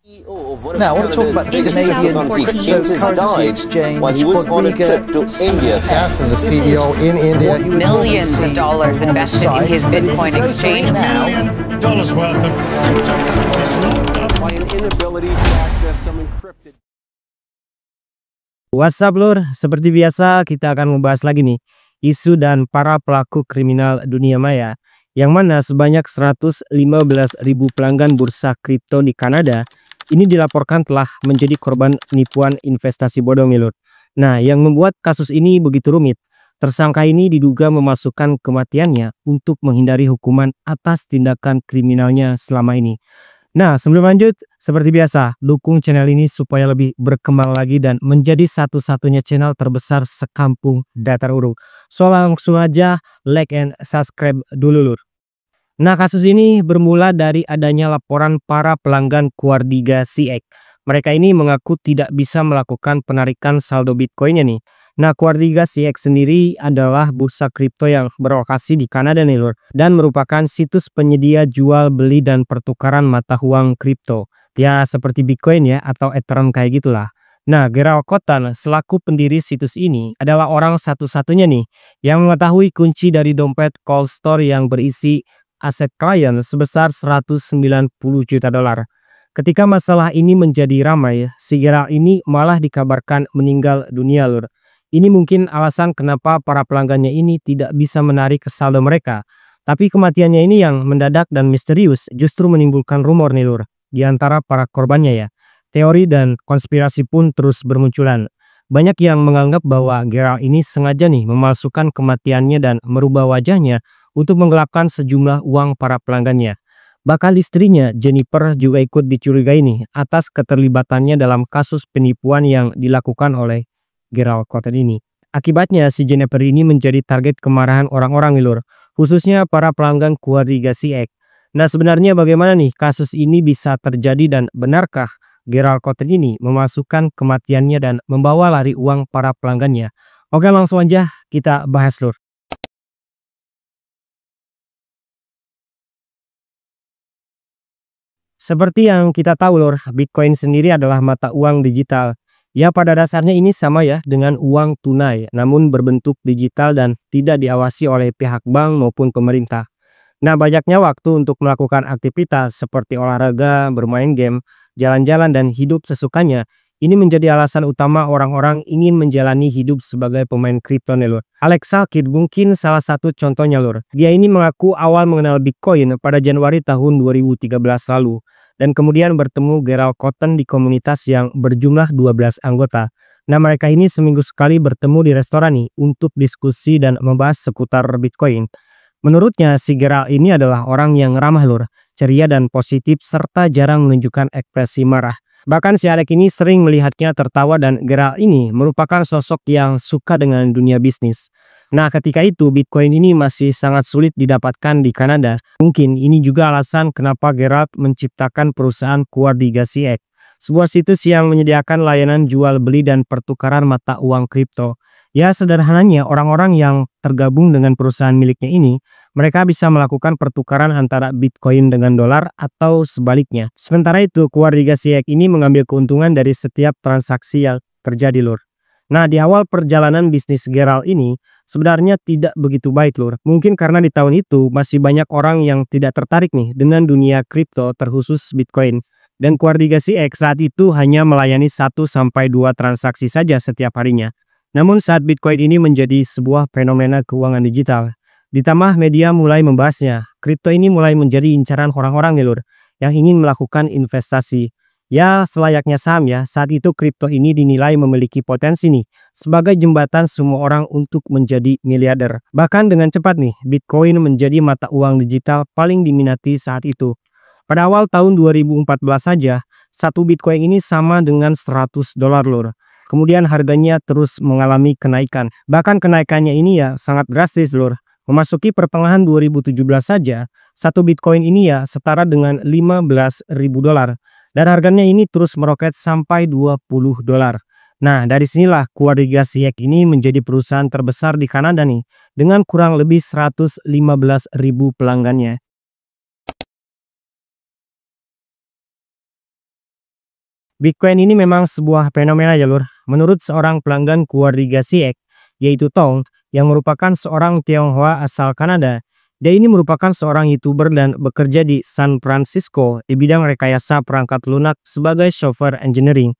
Now, I want to talk about the Canadian cryptocurrency exchange while he was on a trip to India. Athen, the CEO in India. Millions of dollars invested in his Bitcoin exchange. Dollars worth of cryptocurrencies locked up by an inability to access some encrypted. What's up lur, seperti biasa kita akan membahas lagi nih isu dan para pelaku kriminal dunia maya yang mana sebanyak 115.000 pelanggan bursa kripto di Kanada ini dilaporkan telah menjadi korban penipuan investasi bodong nih lur. Nah, yang membuat kasus ini begitu rumit, tersangka ini diduga memasukkan kematiannya untuk menghindari hukuman atas tindakan kriminalnya selama ini. Nah, sebelum lanjut, seperti biasa, dukung channel ini supaya lebih berkembang lagi dan menjadi satu-satunya channel terbesar sekampung Datar Uruk. So, langsung aja like and subscribe dulu lur. Nah, kasus ini bermula dari adanya laporan para pelanggan Quardiga CX. Mereka ini mengaku tidak bisa melakukan penarikan saldo Bitcoinnya nih. Nah, Quardiga CX sendiri adalah bursa kripto yang berlokasi di Kanada nih lur, dan merupakan situs penyedia jual beli dan pertukaran mata uang kripto. Ya seperti Bitcoin ya atau Ethereum kayak gitulah. Nah, Gerald Cotten selaku pendiri situs ini adalah orang satu-satunya nih yang mengetahui kunci dari dompet Cold Store yang berisi aset klien sebesar 190 juta dolar. Ketika masalah ini menjadi ramai, si Gerald ini malah dikabarkan meninggal dunia lur. Ini mungkin alasan kenapa para pelanggannya ini tidak bisa menarik saldo mereka. Tapi kematiannya ini yang mendadak dan misterius justru menimbulkan rumor nih lur di antara para korbannya ya. Teori dan konspirasi pun terus bermunculan. Banyak yang menganggap bahwa Gerald ini sengaja nih memalsukan kematiannya dan merubah wajahnya untuk menggelapkan sejumlah uang para pelanggannya. Bahkan istrinya Jennifer juga ikut dicurigai nih atas keterlibatannya dalam kasus penipuan yang dilakukan oleh Gerald Cotten ini. Akibatnya si Jennifer ini menjadi target kemarahan orang-orang lur, khususnya para pelanggan Quardiga CX. Nah, sebenarnya bagaimana nih kasus ini bisa terjadi dan benarkah Gerald Cotten ini memasukkan kematiannya dan membawa lari uang para pelanggannya? Oke, langsung aja kita bahas lur. Seperti yang kita tahu lur, Bitcoin sendiri adalah mata uang digital. Ya pada dasarnya ini sama ya dengan uang tunai, namun berbentuk digital dan tidak diawasi oleh pihak bank maupun pemerintah. Nah, banyaknya waktu untuk melakukan aktivitas seperti olahraga, bermain game, jalan-jalan dan hidup sesukanya. Ini menjadi alasan utama orang-orang ingin menjalani hidup sebagai pemain kripto nih lur. Alex Salkid mungkin salah satu contohnya lur. Dia ini mengaku awal mengenal Bitcoin pada Januari tahun 2013 lalu. Dan kemudian bertemu Gerald Cotten di komunitas yang berjumlah 12 anggota. Nah, mereka ini seminggu sekali bertemu di restoran nih untuk diskusi dan membahas seputar Bitcoin. Menurutnya si Gerald ini adalah orang yang ramah lur, ceria dan positif serta jarang menunjukkan ekspresi marah. Bahkan si Alex ini sering melihatnya tertawa dan Gerald ini merupakan sosok yang suka dengan dunia bisnis. Nah, ketika itu Bitcoin ini masih sangat sulit didapatkan di Kanada. Mungkin ini juga alasan kenapa Gerald menciptakan perusahaan Quardiga CX, sebuah situs yang menyediakan layanan jual beli dan pertukaran mata uang kripto. Ya sederhananya orang-orang yang tergabung dengan perusahaan miliknya ini, mereka bisa melakukan pertukaran antara Bitcoin dengan dolar atau sebaliknya. Sementara itu Quardiga CX ini mengambil keuntungan dari setiap transaksi yang terjadi lur. Nah, di awal perjalanan bisnis Gerald ini sebenarnya tidak begitu baik lur. Mungkin karena di tahun itu masih banyak orang yang tidak tertarik nih dengan dunia kripto terkhusus Bitcoin. Dan Quardiga CX saat itu hanya melayani 1-2 transaksi saja setiap harinya. Namun saat Bitcoin ini menjadi sebuah fenomena keuangan digital, ditambah media mulai membahasnya, kripto ini mulai menjadi incaran orang-orang nih lur yang ingin melakukan investasi. Ya selayaknya saham ya, saat itu kripto ini dinilai memiliki potensi nih sebagai jembatan semua orang untuk menjadi miliarder. Bahkan dengan cepat nih, Bitcoin menjadi mata uang digital paling diminati saat itu. Pada awal tahun 2014 saja, satu Bitcoin ini sama dengan 100 dolar lur. Kemudian harganya terus mengalami kenaikan. Bahkan kenaikannya ini ya sangat drastis lur. Memasuki pertengahan 2017 saja, satu Bitcoin ini ya setara dengan 15.000 dolar. Dan harganya ini terus meroket sampai 20 dolar. Nah, dari sinilah Quardiga CX ini menjadi perusahaan terbesar di Kanada nih, dengan kurang lebih 115.000 pelanggannya. Bitcoin ini memang sebuah fenomena ya lur. Menurut seorang pelanggan keluarga Siek, yaitu Tong, yang merupakan seorang Tionghoa asal Kanada. Dia ini merupakan seorang YouTuber dan bekerja di San Francisco di bidang rekayasa perangkat lunak sebagai software engineering.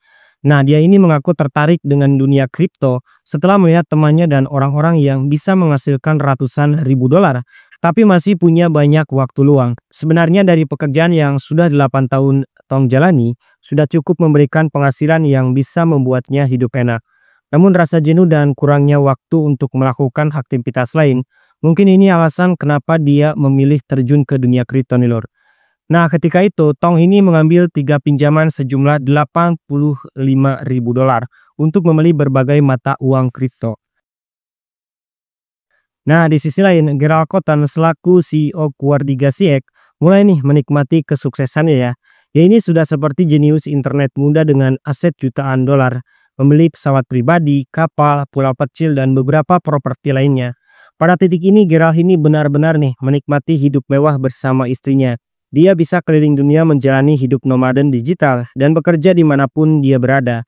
Nah, dia ini mengaku tertarik dengan dunia kripto setelah melihat temannya dan orang-orang yang bisa menghasilkan ratusan ribu dolar, tapi masih punya banyak waktu luang. Sebenarnya dari pekerjaan yang sudah 8 tahun Tong jalani, sudah cukup memberikan penghasilan yang bisa membuatnya hidup enak. Namun rasa jenuh dan kurangnya waktu untuk melakukan aktivitas lain, mungkin ini alasan kenapa dia memilih terjun ke dunia kripto nih lor. Nah, ketika itu Tong ini mengambil 3 pinjaman sejumlah 85.000 dolar untuk membeli berbagai mata uang kripto. Nah, di sisi lain, Gerald Cotten selaku CEO keluarga Siek mulai nih menikmati kesuksesannya ya. Ya ini sudah seperti jenius internet muda dengan aset jutaan dolar, membeli pesawat pribadi, kapal, pulau kecil dan beberapa properti lainnya. Pada titik ini Gerald ini benar-benar nih menikmati hidup mewah bersama istrinya. Dia bisa keliling dunia menjalani hidup nomaden digital dan bekerja dimanapun dia berada.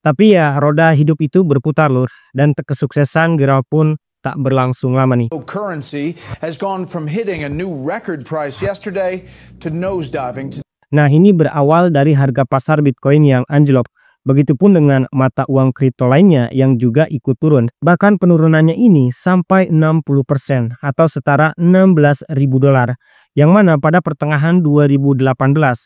Tapi ya roda hidup itu berputar lur, dan kesuksesan Gerald pun tak berlangsung lama nih. Currency has gone from hitting a new record price yesterday to nosediving to. Nah, ini berawal dari harga pasar Bitcoin yang anjlok. Begitupun dengan mata uang kripto lainnya yang juga ikut turun. Bahkan penurunannya ini sampai 60% atau setara 16.000 dolar. Yang mana pada pertengahan 2018,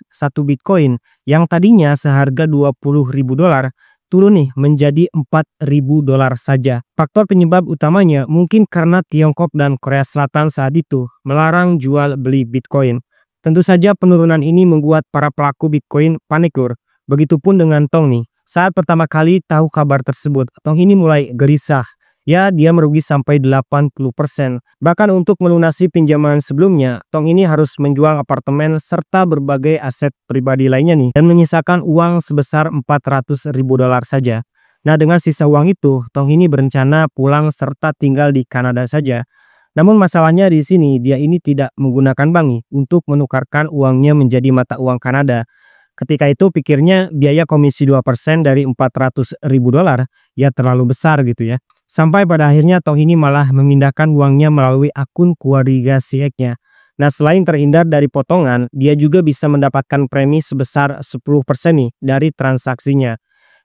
satu Bitcoin yang tadinya seharga 20.000 dolar turun nih menjadi 4.000 dolar saja. Faktor penyebab utamanya mungkin karena Tiongkok dan Korea Selatan saat itu melarang jual beli Bitcoin. Tentu saja penurunan ini membuat para pelaku Bitcoin panik lur. Begitupun dengan Tong nih. Saat pertama kali tahu kabar tersebut, Tong ini mulai gelisah. Ya, dia merugi sampai 80%. Bahkan untuk melunasi pinjaman sebelumnya, Tong ini harus menjual apartemen serta berbagai aset pribadi lainnya nih. Dan menyisakan uang sebesar 400.000 dolar saja. Nah, dengan sisa uang itu, Tong ini berencana pulang serta tinggal di Kanada saja. Namun masalahnya di sini, dia ini tidak menggunakan bank nih untuk menukarkan uangnya menjadi mata uang Kanada. Ketika itu pikirnya biaya komisi 2% dari 400.000 dolar ya terlalu besar gitu ya. Sampai pada akhirnya Tong ini malah memindahkan uangnya melalui akun keluarga Sieknya. Nah, selain terhindar dari potongan, dia juga bisa mendapatkan premi sebesar 10% nih dari transaksinya.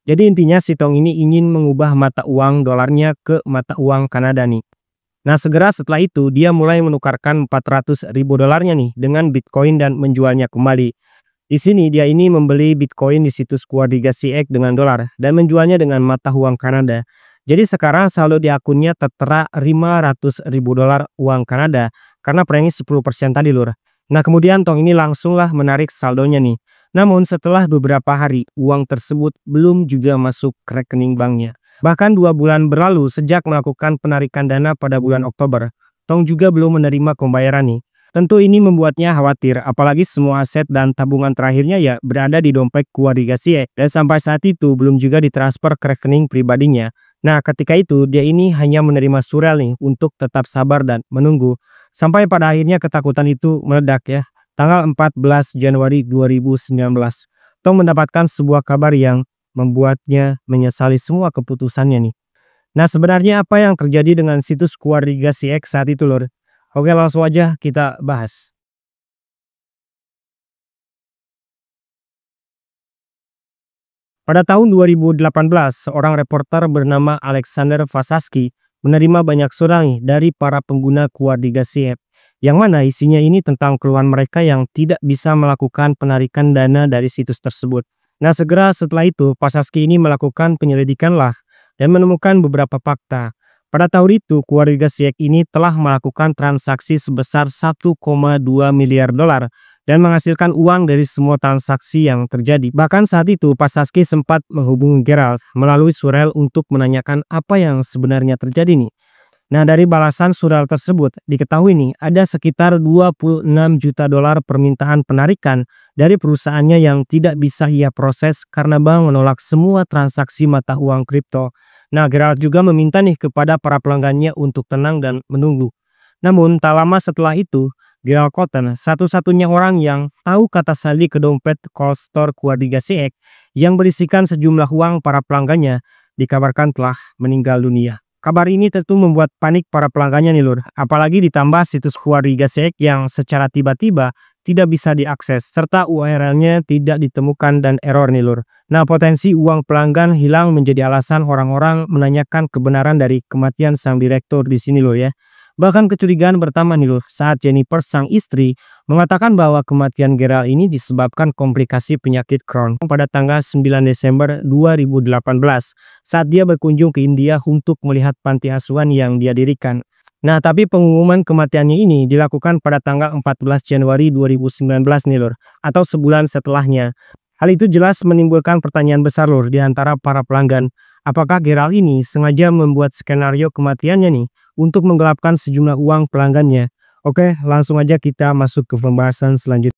Jadi intinya si Tong ini ingin mengubah mata uang dolarnya ke mata uang Kanada nih. Nah, segera setelah itu dia mulai menukarkan 400.000 dolarnya nih dengan Bitcoin dan menjualnya kembali. Di sini dia ini membeli Bitcoin di situs keluarga Siek dengan dolar dan menjualnya dengan mata uang Kanada. Jadi sekarang saldo di akunnya tertera 500.000 dolar uang Kanada karena premi 10% tadi lur. Nah, kemudian Tong ini langsunglah menarik saldonya nih. Namun setelah beberapa hari uang tersebut belum juga masuk ke rekening banknya. Bahkan 2 bulan berlalu sejak melakukan penarikan dana pada bulan Oktober, Tong juga belum menerima pembayaran nih. Tentu ini membuatnya khawatir, apalagi semua aset dan tabungan terakhirnya ya berada di dompet keluarga Siek dan sampai saat itu belum juga ditransfer ke rekening pribadinya. Nah, ketika itu dia ini hanya menerima surel nih untuk tetap sabar dan menunggu. Sampai pada akhirnya ketakutan itu meledak ya. Tanggal 14 Januari 2019, Tong mendapatkan sebuah kabar yang membuatnya menyesali semua keputusannya nih. Nah, sebenarnya apa yang terjadi dengan situs keluarga Siek saat itu lor? Oke, langsung aja kita bahas. Pada tahun 2018, seorang reporter bernama Alexander Vasaski menerima banyak surat dari para pengguna keluarga Siek, yang mana isinya ini tentang keluhan mereka yang tidak bisa melakukan penarikan dana dari situs tersebut. Nah, segera setelah itu, Vasaski ini melakukan penyelidikan lah dan menemukan beberapa fakta. Pada tahun itu, keluarga Siek ini telah melakukan transaksi sebesar 1,2 miliar dolar dan menghasilkan uang dari semua transaksi yang terjadi. Bahkan saat itu, Vasaski sempat menghubungi Gerald melalui surel untuk menanyakan apa yang sebenarnya terjadi nih. Nah, dari balasan surel tersebut, diketahui nih ada sekitar 26 juta dolar permintaan penarikan dari perusahaannya yang tidak bisa ia proses karena bank menolak semua transaksi mata uang kripto. Nah, Gerald juga meminta nih kepada para pelanggannya untuk tenang dan menunggu. Namun, tak lama setelah itu, Gerald Cotton, satu-satunya orang yang tahu kata sandi ke dompet cold store keluarga Ziyech yang berisikan sejumlah uang para pelanggannya, dikabarkan telah meninggal dunia. Kabar ini tentu membuat panik para pelanggannya nih lur, apalagi ditambah situs keluarga Ziyech yang secara tiba-tiba tidak bisa diakses, serta URL-nya tidak ditemukan dan error nih lur. Nah, potensi uang pelanggan hilang menjadi alasan orang-orang menanyakan kebenaran dari kematian sang direktur di sini lur ya. Bahkan kecurigaan bertambah nih lur saat Jennifer sang istri mengatakan bahwa kematian Gerald ini disebabkan komplikasi penyakit Crohn pada tanggal 9 Desember 2018 saat dia berkunjung ke India untuk melihat panti asuhan yang dia dirikan. Nah, tapi pengumuman kematiannya ini dilakukan pada tanggal 14 Januari 2019 nih lur, atau sebulan setelahnya. Hal itu jelas menimbulkan pertanyaan besar lur di antara para pelanggan. Apakah Gerald ini sengaja membuat skenario kematiannya nih untuk menggelapkan sejumlah uang pelanggannya? Oke, langsung aja kita masuk ke pembahasan selanjutnya.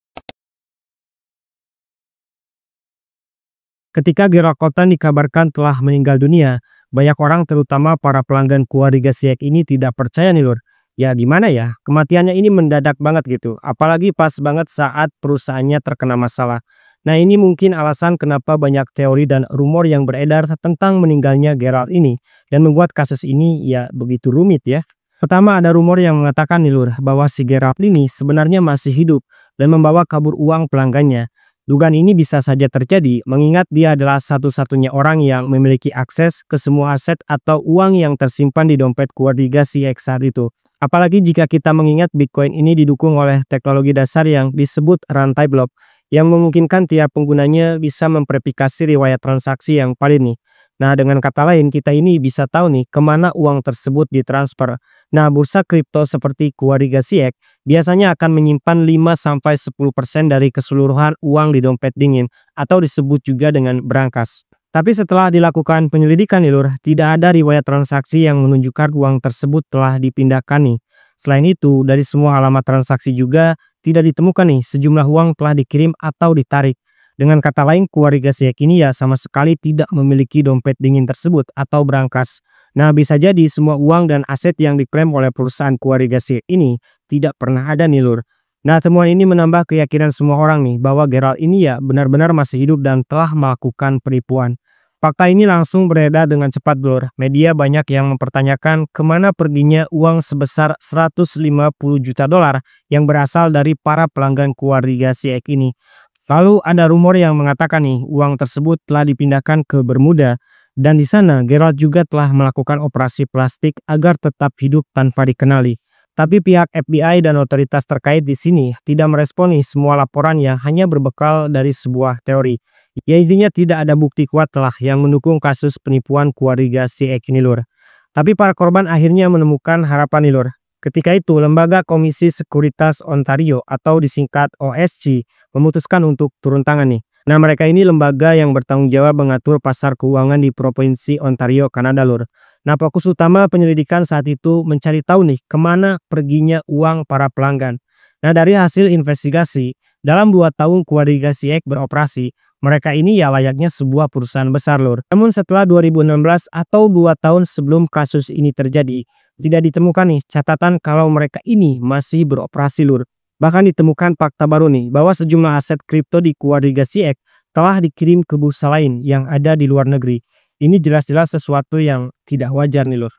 Ketika Gerald Cotton dikabarkan telah meninggal dunia, banyak orang terutama para pelanggan keluarga Ziyech ini tidak percaya nih lur. Ya gimana ya, kematiannya ini mendadak banget gitu, apalagi pas banget saat perusahaannya terkena masalah. Nah, ini mungkin alasan kenapa banyak teori dan rumor yang beredar tentang meninggalnya Gerald ini dan membuat kasus ini ya begitu rumit ya. Pertama, ada rumor yang mengatakan nih lur bahwa si Gerald ini sebenarnya masih hidup dan membawa kabur uang pelanggannya. Dugaan ini bisa saja terjadi mengingat dia adalah satu-satunya orang yang memiliki akses ke semua aset atau uang yang tersimpan di dompet keluarga Ziyech saat itu. Apalagi jika kita mengingat Bitcoin ini didukung oleh teknologi dasar yang disebut rantai blok, yang memungkinkan tiap penggunanya bisa memverifikasi riwayat transaksi yang valid nih. Nah, dengan kata lain, kita ini bisa tahu nih kemana uang tersebut ditransfer. Nah, bursa kripto seperti keluarga Ziyech biasanya akan menyimpan 5-10% dari keseluruhan uang di dompet dingin atau disebut juga dengan brankas. Tapi setelah dilakukan penyelidikan nih lur, tidak ada riwayat transaksi yang menunjukkan uang tersebut telah dipindahkan nih. Selain itu, dari semua alamat transaksi juga tidak ditemukan nih sejumlah uang telah dikirim atau ditarik. Dengan kata lain, keluarga Ziyech ini ya sama sekali tidak memiliki dompet dingin tersebut atau brankas. Nah, bisa jadi semua uang dan aset yang diklaim oleh perusahaan keluarga Ziyech ini tidak pernah ada nih lur. Nah, temuan ini menambah keyakinan semua orang nih bahwa Gerald ini ya benar-benar masih hidup dan telah melakukan penipuan. Fakta ini langsung beredar dengan cepat lur. Media banyak yang mempertanyakan kemana perginya uang sebesar 150 juta dolar yang berasal dari para pelanggan keluarga Ziyech ini. Lalu ada rumor yang mengatakan nih uang tersebut telah dipindahkan ke Bermuda dan di sana Gerald juga telah melakukan operasi plastik agar tetap hidup tanpa dikenali. Tapi pihak FBI dan otoritas terkait di sini tidak meresponi semua laporan yang hanya berbekal dari sebuah teori. Ya intinya tidak ada bukti kuat lah yang mendukung kasus penipuan keluarga Ziyech ini lur. Tapi para korban akhirnya menemukan harapan nih lur. Ketika itu Lembaga Komisi Sekuritas Ontario atau disingkat OSC memutuskan untuk turun tangan nih. Nah, mereka ini lembaga yang bertanggung jawab mengatur pasar keuangan di Provinsi Ontario, Kanada lur. Nah, fokus utama penyelidikan saat itu mencari tahu nih kemana perginya uang para pelanggan. Nah, dari hasil investigasi, dalam 2 tahun keluarga Ziyech beroperasi, mereka ini ya layaknya sebuah perusahaan besar lur. Namun setelah 2016 atau 2 tahun sebelum kasus ini terjadi, tidak ditemukan nih catatan kalau mereka ini masih beroperasi lur. Bahkan ditemukan fakta baru nih bahwa sejumlah aset kripto di keluarga Ziyech telah dikirim ke bursa lain yang ada di luar negeri. Ini jelas-jelas sesuatu yang tidak wajar nih lur.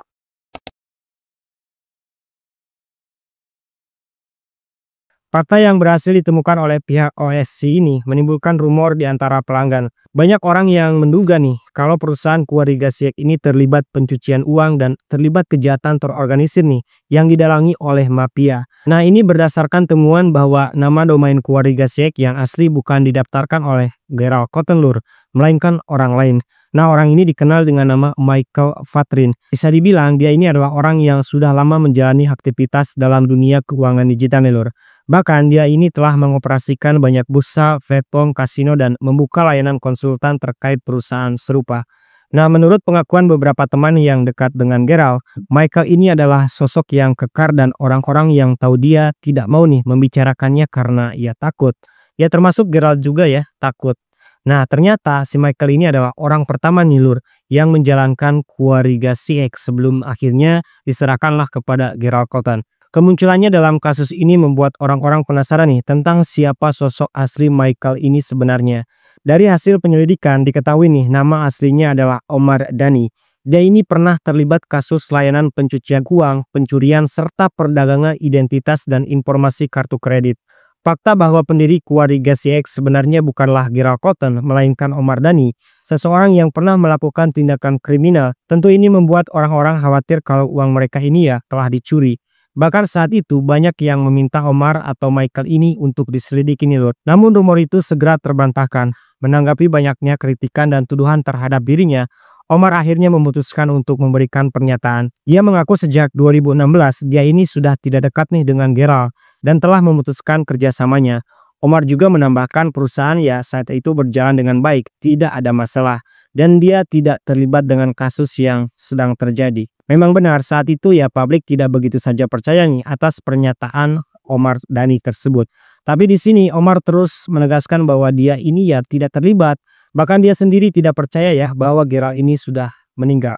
Fakta yang berhasil ditemukan oleh pihak OSC ini menimbulkan rumor di antara pelanggan. Banyak orang yang menduga nih kalau perusahaan keluarga Ziyech ini terlibat pencucian uang dan terlibat kejahatan terorganisir nih yang didalangi oleh mafia. Nah, ini berdasarkan temuan bahwa nama domain keluarga Ziyech yang asli bukan didaftarkan oleh Gerald Cotton lur, melainkan orang lain. Nah, orang ini dikenal dengan nama Michael Fatrin. Bisa dibilang dia ini adalah orang yang sudah lama menjalani aktivitas dalam dunia keuangan digital nih lur. Bahkan dia ini telah mengoperasikan banyak bursa, platform, kasino, dan membuka layanan konsultan terkait perusahaan serupa. Nah, menurut pengakuan beberapa teman yang dekat dengan Gerald, Michael ini adalah sosok yang kekar dan orang-orang yang tahu dia tidak mau nih membicarakannya karena ia takut. Ya termasuk Gerald juga ya, takut. Nah, ternyata si Michael ini adalah orang pertama nih lur yang menjalankan keluarga Ziyech sebelum akhirnya diserahkanlah kepada Gerald Cotton. Kemunculannya dalam kasus ini membuat orang-orang penasaran nih tentang siapa sosok asli Michael ini sebenarnya. Dari hasil penyelidikan diketahui nih nama aslinya adalah Omar Dhani. Dia ini pernah terlibat kasus layanan pencucian uang, pencurian, serta perdagangan identitas dan informasi kartu kredit. Fakta bahwa pendiri keluarga CX sebenarnya bukanlah Gerald Cotton, melainkan Omar Dhani, seseorang yang pernah melakukan tindakan kriminal. Tentu ini membuat orang-orang khawatir kalau uang mereka ini ya telah dicuri. Bahkan saat itu banyak yang meminta Omar atau Michael ini untuk diselidiki nih Lur. Namun rumor itu segera terbantahkan. Menanggapi banyaknya kritikan dan tuduhan terhadap dirinya, Omar akhirnya memutuskan untuk memberikan pernyataan. Ia mengaku sejak 2016 dia ini sudah tidak dekat nih dengan Gerald dan telah memutuskan kerjasamanya. Omar juga menambahkan perusahaan ya saat itu berjalan dengan baik, tidak ada masalah. Dan dia tidak terlibat dengan kasus yang sedang terjadi. Memang benar saat itu ya publik tidak begitu saja percaya nih atas pernyataan Omar Dhani tersebut. Tapi di sini Omar terus menegaskan bahwa dia ini ya tidak terlibat. Bahkan dia sendiri tidak percaya ya bahwa Gerald ini sudah meninggal.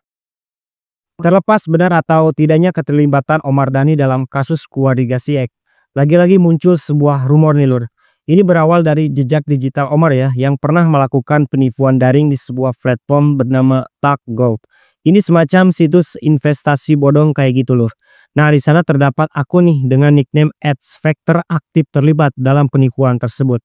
Terlepas benar atau tidaknya keterlibatan Omar Dhani dalam kasus keluarga CX, lagi-lagi muncul sebuah rumor nih Lur. Ini berawal dari jejak digital Omar ya, yang pernah melakukan penipuan daring di sebuah platform bernama Tag Gold. Ini semacam situs investasi bodong kayak gitu Lur. Nah, di sana terdapat akun nih dengan nickname @Factor aktif terlibat dalam penipuan tersebut.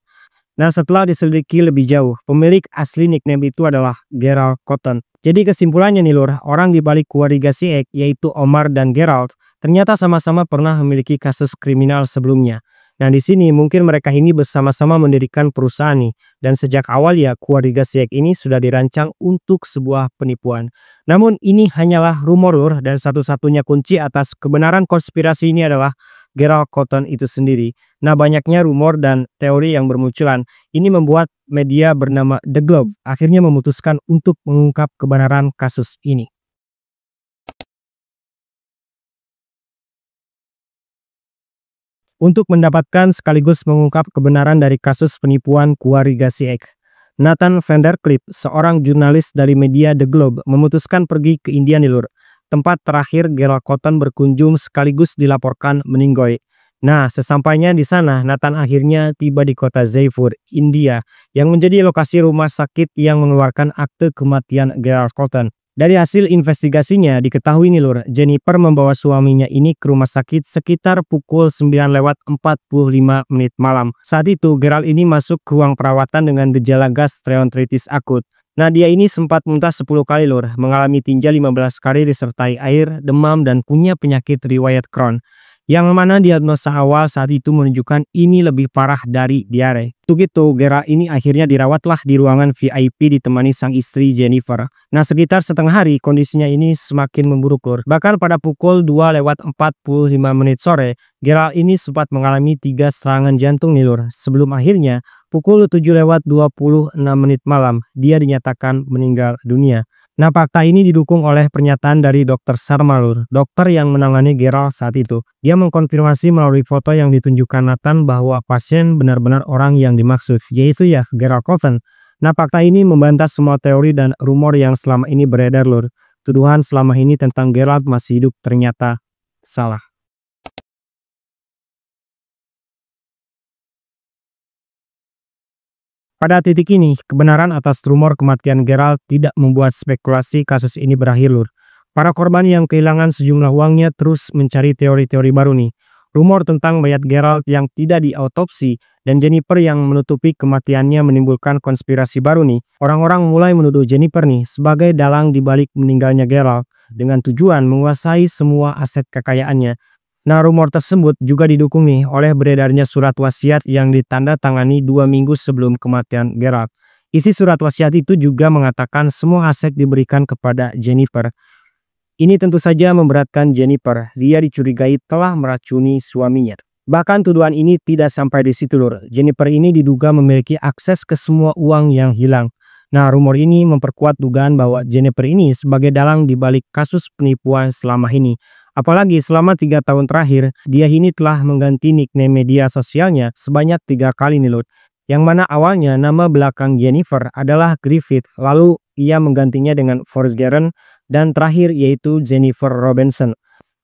Nah, setelah diselidiki lebih jauh, pemilik asli nickname itu adalah Gerald Cotton. Jadi kesimpulannya nih Lur, orang di balik keluarga CX yaitu Omar dan Gerald ternyata sama-sama pernah memiliki kasus kriminal sebelumnya. Nah, di sini mungkin mereka ini bersama-sama mendirikan perusahaan nih. Dan sejak awal ya keluarga CX ini sudah dirancang untuk sebuah penipuan. Namun ini hanyalah rumor Lur, dan satu-satunya kunci atas kebenaran konspirasi ini adalah Gerald Cotton itu sendiri. Nah, banyaknya rumor dan teori yang bermunculan. Ini membuat media bernama The Globe akhirnya memutuskan untuk mengungkap kebenaran kasus ini. Untuk mendapatkan sekaligus mengungkap kebenaran dari kasus penipuan keluarga CX, Nathan Van Der Cliff, seorang jurnalis dari media The Globe, memutuskan pergi ke India nih Lur, tempat terakhir Gerald Cotton berkunjung sekaligus dilaporkan meninggoy. Nah, sesampainya di sana, Nathan akhirnya tiba di kota Jaipur, India, yang menjadi lokasi rumah sakit yang mengeluarkan akte kematian Gerald Cotton. Dari hasil investigasinya diketahui nih Lur, Jennifer membawa suaminya ini ke rumah sakit sekitar pukul 9:45 malam. Saat itu Gerald ini masuk ke ruang perawatan dengan gejala gastroenteritis akut. Nah, dia ini sempat muntah 10 kali Lur, mengalami tinja 15 kali disertai air, demam, dan punya penyakit riwayat Crohn. Yang mana diagnosa awal saat itu menunjukkan ini lebih parah dari diare. Untuk itu, Gerald ini akhirnya dirawatlah di ruangan VIP ditemani sang istri Jennifer. Nah, sekitar setengah hari kondisinya ini semakin memburuk Lur. Bahkan pada pukul 2:45 sore, Gerald ini sempat mengalami 3 serangan jantung nih Lur. Sebelum akhirnya pukul 7:26 malam, dia dinyatakan meninggal dunia. Nah, fakta ini didukung oleh pernyataan dari Dr. Sharma Lur, dokter yang menangani Gerald saat itu. Dia mengkonfirmasi melalui foto yang ditunjukkan Nathan bahwa pasien benar-benar orang yang dimaksud, yaitu ya Gerald Cotton. Nah, fakta ini membantah semua teori dan rumor yang selama ini beredar Lur. Tuduhan selama ini tentang Gerald masih hidup ternyata salah. Pada titik ini, kebenaran atas rumor kematian Gerald tidak membuat spekulasi kasus ini berakhir Lur. Para korban yang kehilangan sejumlah uangnya terus mencari teori-teori baru nih. Rumor tentang mayat Gerald yang tidak diautopsi dan Jennifer yang menutupi kematiannya menimbulkan konspirasi baru nih. Orang-orang mulai menuduh Jennifer nih sebagai dalang di balik meninggalnya Gerald dengan tujuan menguasai semua aset kekayaannya. Nah, rumor tersebut juga didukung nih oleh beredarnya surat wasiat yang ditandatangani 2 minggu sebelum kematian Gerald. Isi surat wasiat itu juga mengatakan semua aset diberikan kepada Jennifer. Ini tentu saja memberatkan Jennifer. Dia dicurigai telah meracuni suaminya. Bahkan tuduhan ini tidak sampai di situ Lur. Jennifer ini diduga memiliki akses ke semua uang yang hilang. Nah, rumor ini memperkuat dugaan bahwa Jennifer ini sebagai dalang di balik kasus penipuan selama ini. Apalagi selama 3 tahun terakhir, dia ini telah mengganti nickname media sosialnya sebanyak 3 kali nih Lur. Yang mana awalnya nama belakang Jennifer adalah Griffith, lalu ia menggantinya dengan Forrest Guerin, dan terakhir yaitu Jennifer Robinson.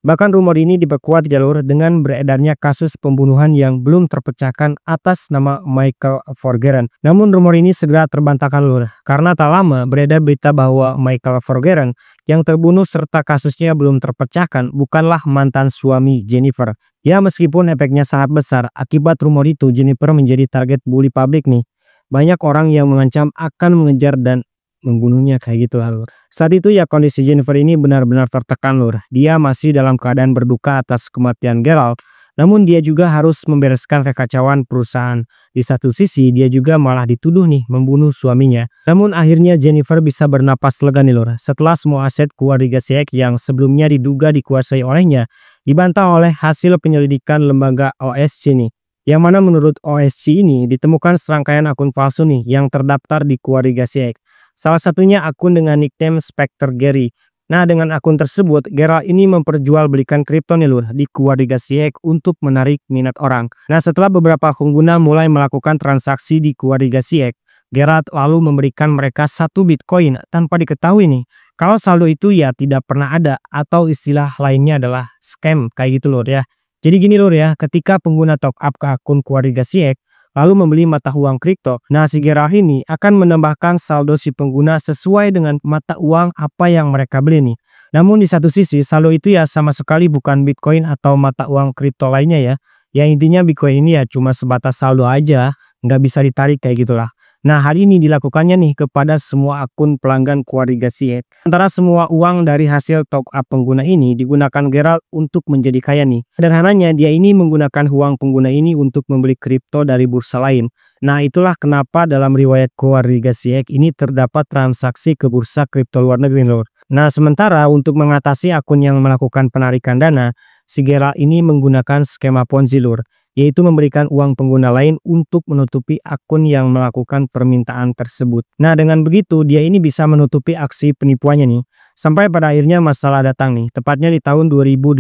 Bahkan rumor ini diperkuat jalur dengan beredarnya kasus pembunuhan yang belum terpecahkan atas nama Michael Vergeren. Namun rumor ini segera terbantahkan lur, karena tak lama beredar berita bahwa Michael Vergeren yang terbunuh serta kasusnya belum terpecahkan bukanlah mantan suami Jennifer. Ya, meskipun efeknya sangat besar, akibat rumor itu Jennifer menjadi target bully publik nih. Banyak orang yang mengancam akan mengejar dan membunuhnya kayak gitu lah lur. Saat itu ya kondisi Jennifer ini benar-benar tertekan lur. Dia masih dalam keadaan berduka atas kematian Gerald, namun dia juga harus membereskan kekacauan perusahaan. Di satu sisi dia juga malah dituduh nih membunuh suaminya. Namun akhirnya Jennifer bisa bernapas lega nih lur, setelah semua aset keluarga Siek yang sebelumnya diduga dikuasai olehnya dibantah oleh hasil penyelidikan lembaga OSC nih. Yang mana menurut OSC ini ditemukan serangkaian akun palsu nih yang terdaftar di keluarga Siek. Salah satunya akun dengan nickname Spectre Gary. Nah, dengan akun tersebut, Gerald ini memperjualbelikan kripto nih lur di keluarga Siek untuk menarik minat orang. Nah, setelah beberapa pengguna mulai melakukan transaksi di keluarga Siek, Gerald lalu memberikan mereka 1 Bitcoin tanpa diketahui nih kalau saldo itu ya tidak pernah ada, atau istilah lainnya adalah scam kayak gitu lur ya. Jadi gini lur ya, ketika pengguna top up ke akun keluarga Siek lalu membeli mata uang kripto, nah si Gerald ini akan menambahkan saldo si pengguna sesuai dengan mata uang apa yang mereka beli nih. Namun di satu sisi saldo itu ya sama sekali bukan Bitcoin atau mata uang kripto lainnya ya. Ya intinya Bitcoin ini ya cuma sebatas saldo aja, nggak bisa ditarik kayak gitulah. Nah, hal ini dilakukannya nih kepada semua akun pelanggan keluarga Siek. Antara semua uang dari hasil top up pengguna ini digunakan Gerald untuk menjadi kaya nih. Sederhananya dia ini menggunakan uang pengguna ini untuk membeli kripto dari bursa lain. Nah, itulah kenapa dalam riwayat keluarga Siek ini terdapat transaksi ke bursa kripto luar negeri lor. Nah, sementara untuk mengatasi akun yang melakukan penarikan dana, si Gerald ini menggunakan skema Ponzi lur, yaitu memberikan uang pengguna lain untuk menutupi akun yang melakukan permintaan tersebut. Nah, dengan begitu dia ini bisa menutupi aksi penipuannya nih. Sampai pada akhirnya masalah datang nih, tepatnya di tahun 2018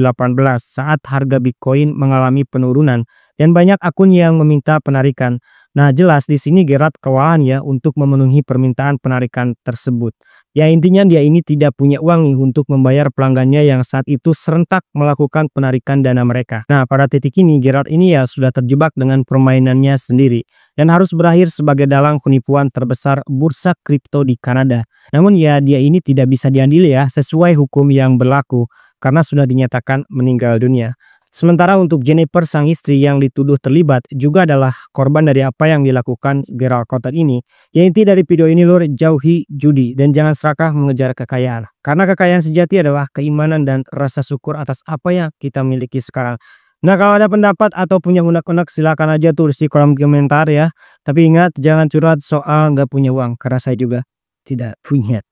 saat harga Bitcoin mengalami penurunan dan banyak akun yang meminta penarikan. Nah, jelas di sini Gerald kewalahan ya untuk memenuhi permintaan penarikan tersebut. Ya intinya dia ini tidak punya uang nih untuk membayar pelanggannya yang saat itu serentak melakukan penarikan dana mereka. Nah, pada titik ini Gerald ini ya sudah terjebak dengan permainannya sendiri dan harus berakhir sebagai dalang penipuan terbesar bursa kripto di Kanada. Namun ya dia ini tidak bisa diadili ya sesuai hukum yang berlaku karena sudah dinyatakan meninggal dunia. Sementara untuk Jennifer sang istri yang dituduh terlibat juga adalah korban dari apa yang dilakukan Gerald Cotter ini. Ya inti dari video ini lur, jauhi judi dan jangan serakah mengejar kekayaan. Karena kekayaan sejati adalah keimanan dan rasa syukur atas apa yang kita miliki sekarang. Nah, kalau ada pendapat atau punya unek-unek silakan aja tulis di kolom komentar ya. Tapi ingat jangan curhat soal nggak punya uang karena saya juga tidak punya.